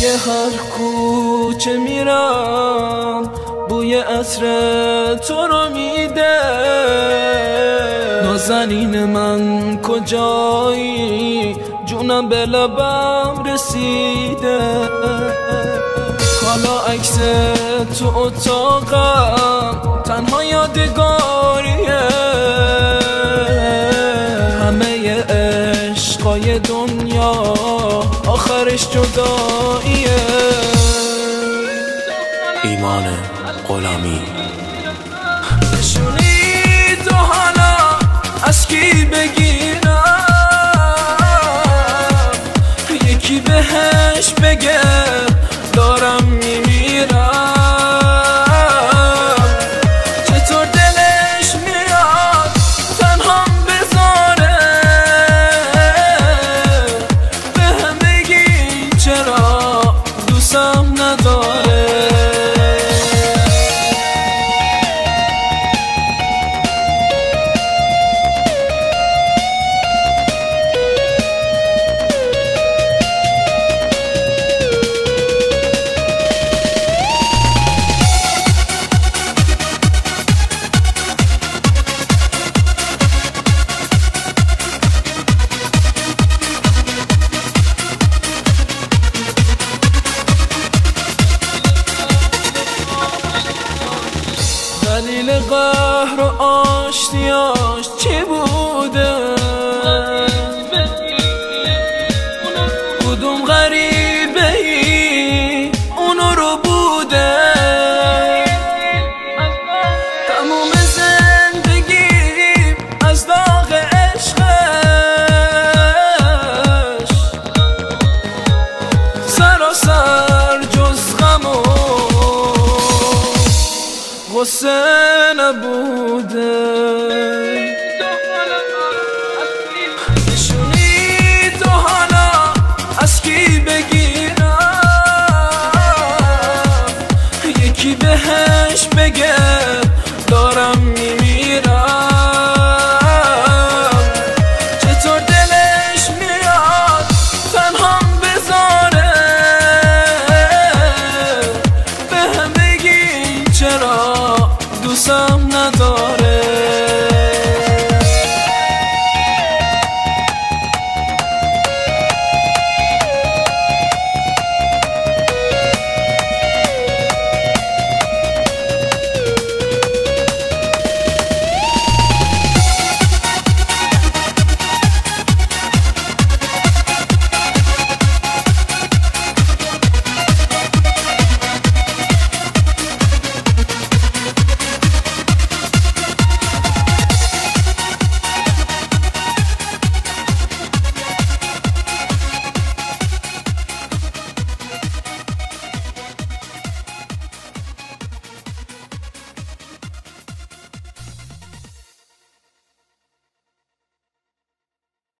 توی هر کوچه میرم بوی عطر تو رو میده. نازنین من کجایی جونم به لبم رسیده. حالا عکس تو اتاقم تنها یادگاریه. همه عشقای دنیا آخرش جداییه. ایمان غلامی نشونی تو حالا از کی بگیرم؟ یکی بهش بگه دارم میمیرم. چطور دلش میاد تنهام بذاره؟ بهم بگی چرا دوستم نداره؟ دلیل قهر و آشتیاش چی بوده؟ کدوم غریبه ای اونو رو بوده؟ تموم زندگیم از داغ عشقش سراسر جز غم و غصه نبوده.